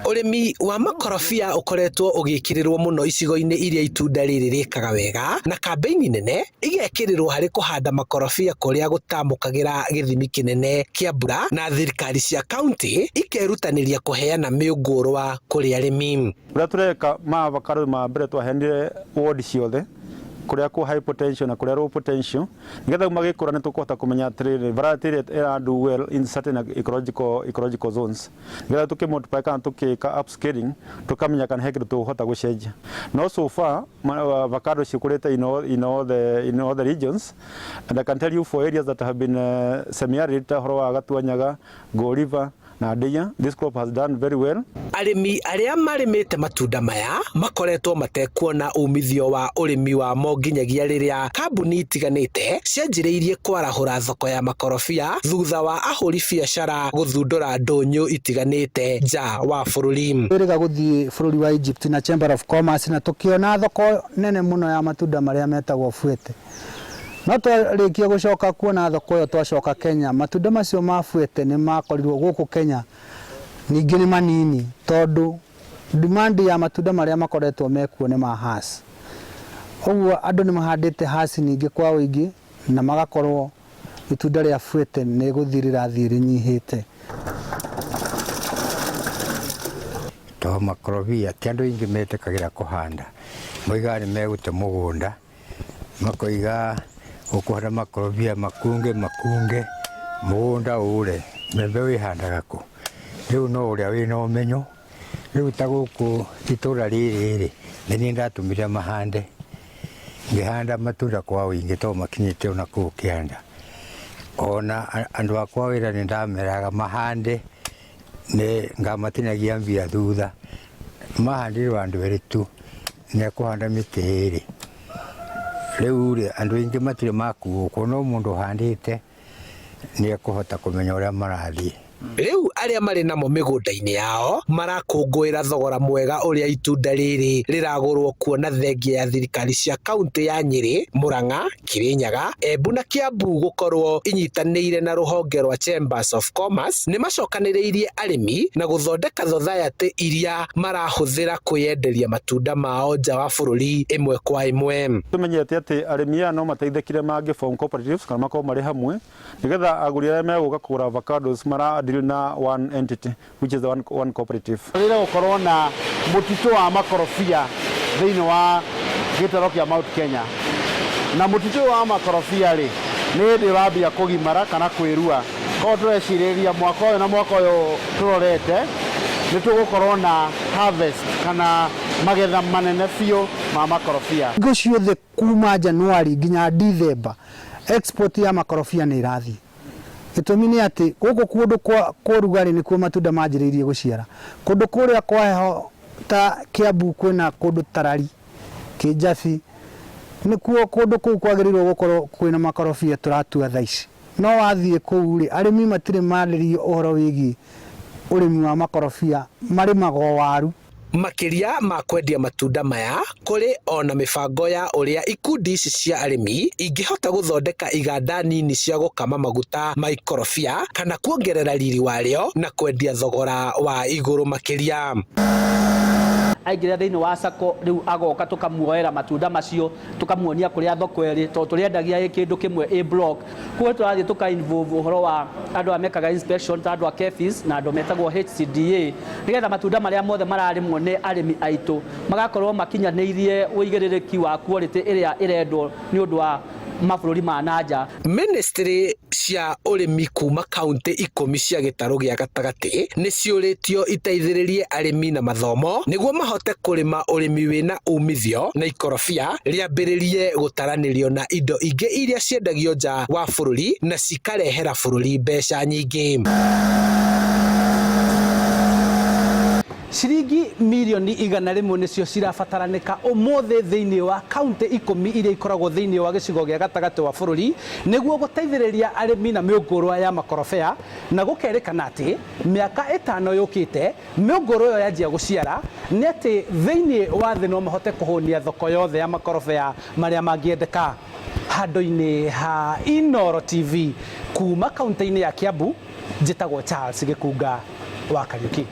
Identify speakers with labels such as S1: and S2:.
S1: Ũrĩmi wa makorobia ukoretwo ũgĩkĩrĩrwo mũno icigo-inĩ iria itunda rĩrĩ rĩkaga wega, na kambĩini nene igekĩrĩrwo harĩ kũhanda makorobia kũrĩa gũtamũkagĩra gĩthimi kĩnene kĩa mbura, na thirikari cia kaunti ikerutanĩria kũheana mĩũngũrwa kũrĩ arĩmi.
S2: Ũrĩa tũreka ma avocado ma mbere twaheanire ward ciothe kũrĩa kũ high potential na kũrĩa low potential, nigetha magĩkũra nĩ tũkũhota kũmenya atĩrĩrĩ variety ĩrĩa do well in certain ecological zones, nigetha tũkĩmultiply kana tũkĩka upscaling tũkamenya kana he kĩndũ tũkũhota gũcenjia. No so far avocado cikũrĩte in all the regions, and I can tell you for areas that have been semi-arid ta horo wa Gatuanyaga, Go River na Ndia, this crop has done very well.
S1: Arĩmi arĩa marĩmĩte matunda maya makoretwo matekuona umithio wa ũrĩmi wamo nginyagia rĩrĩa kambuni itiganĩte cianjĩrĩirie kwarahũra thoko ya makorobia thutha wa ahũri biacara gũthundũra ndũnyũ itiganĩte nja wa bũrũri.
S3: Twĩrĩga gũthiĩ bũrũri wa Egypt na Chamber of Commerce na tũkĩona thoko nene mũno ya matunda marĩa metagwo buete. No twarĩkia gũcoka kuona thoko ĩyo twacoka Kenya, matunda macio ma buete nĩ makorirwo gũkũ Kenya ningĩ nĩ manini tondũ demand ya matunda marĩa makoretwo mekuo nĩ ma hass. Ũguo andũ nĩ mahandĩte hass ningĩ kwa ũingĩ na magakorwo itunda rĩa buete nĩ gũthirĩra rĩnyihĩte.
S4: To makorobia ti andũ aingĩ metĩkagĩra kũhanda, moigaga nĩ megũte mũgũnda makoiga ũkũhanda makorobia makunge mũgũnda ũre mbembe wĩhandaga kũ. Rĩu no ũrĩa wĩna ũmenyo, rĩu ta gũkũ itũra rĩrĩ nĩ niĩ ndatũmire mahande, ngĩhanda matunda kwa ũingĩ to makinyĩte ona kũu kĩanda. Ona andũ akwa wĩra nĩ ndameraga mahande ngamatinagia mbia thutha, mahandirwo andũ erĩ tu nĩ ekũhanda mĩtĩ ĩrĩ. Rĩu andũ aingĩ matirĩ makuo, no mũndũ ũhandĩte nĩ ekũhota kũmenya ũrĩa marathiĩ.
S1: Rĩu arĩa marĩ namo mĩgũnda-inĩ yao marakũngũĩra thogora mwega ũrĩa itunda rĩrĩ rĩragũrwo kuona thengia ya thirikari cia kaunti ya Nyĩrĩ, Murang'a, Kirinyaga, Embu na Kiambu gũkorwo inyitanĩire na rũhonge rwa Chambers of Commerce nĩ macokanĩrĩirie arĩmi na gũthondeka society iria marahũthĩra kwĩyenderia matunda mao nja wa bũrũri ĩmwe kwa ĩmwe.
S2: Tũmenyete atĩ arĩmi aya no mateithĩkire form cooperatives kana makorwo marĩ hamwe, nigetha agũri arĩa megũka kũgũra avocados deal na one entity which is the one cooperative.
S5: Rĩrĩa gũkorwo na mũtitũ wa makorobia thĩinĩ wa gĩtaro kĩa Mount Kenya, na mũtitũ wa makorobia rĩ nĩ hĩndĩ wambia kũgimara kana kwĩrua. Koguo tũrecirĩria mwaka ũyũ na mwaka ũyũ tũrorete nĩ tũgũkorwo na harvest kana magetha manene biũ ma makorobia.
S3: Hingo ciothe kuma Januari nginya December export ya makorobia nĩ irathiĩ. Gĩtũmi nĩ atĩ gũkũ kũndũ kwa rugarĩ nĩkuo matunda manjĩrĩirie gũciara. Kũndũ kũrĩa kwa heho ta Kiambu kwĩna kũndũ Tarari, Kĩjabi, nĩkuo kũndũ kũu kwagĩrĩirwo gũkorwo kwĩna makorobia tũratua thaa ici. No wathiĩ kũu rĩ arĩmi matirĩ marĩrio ũhoro wĩgiĩ ũrĩmi wa makorobia, marĩmaga waru.
S1: Makĩria ma kwendia matunda maya kũrĩ ona mĩbango ya ũrĩa ikundi ici cia arĩmi ingĩhota gũthondeka iganda nini cia gũkama maguta ma ikorobia kana kuongerera riri warĩo na kwendia thogora wa igũrũ makĩria.
S6: Aingĩra thĩinĩ wa sako rĩu agoka tũkamuoera matunda macio tũkamuonia kũrĩa thoko ĩrĩ, tondũ tũrĩendagia kĩndũ kĩmwe A block. Kuo tũrathiĩ tũka-involve ũhoro wa andũ a mekaga inspection ta andũ a KEPHIS na andũ metagwo HCDA, nĩgetha matunda marĩa mothe mararĩmwo nĩ arĩmi aitũ magakorwo makinyanĩirie ũigĩrĩrĩki wa quality ĩrĩa ĩrendwo nĩ ũndũ wa mabũrũri ma nanja. Ministry cia ũrĩmi kuma kaunti 10 cia gĩtarũ gĩa gatagatĩ nĩ ciũrĩtio iteithĩrĩrie arĩmi na mathomo nĩguo mahote kũrĩma ũrĩmi wĩna umithio na ikorobia rĩambĩrĩrie gũtaranĩrio na indo ingĩ iria ciendagio nja wa bũrũri na cikarehera bũrũri mbeca nyingĩ. Ciringi mirioni 100 nĩcio cirabataranĩka ũmũthĩ thĩinĩ wa kaunti 10 iria ikoragwo thĩinĩ wa gĩcigo gĩa gatagatĩ wa bũrũri nĩguo gũteithĩrĩria arĩmi na mĩũngũrwa ya makorobia, na gũkerĩkana atĩ mĩaka 5 yũkĩte mĩũngũrwa ĩyo yanjia gũciara nĩ atĩ thĩinĩ wa thĩ no mahote kũhũnia thoko yothe ya makorobia marĩa mangĩendeka. Handũ-inĩ ha Inooro TV kuma kaunti-inĩ ya Kiambu, njĩtagwo Charles Gĩkunga wa Kariuki.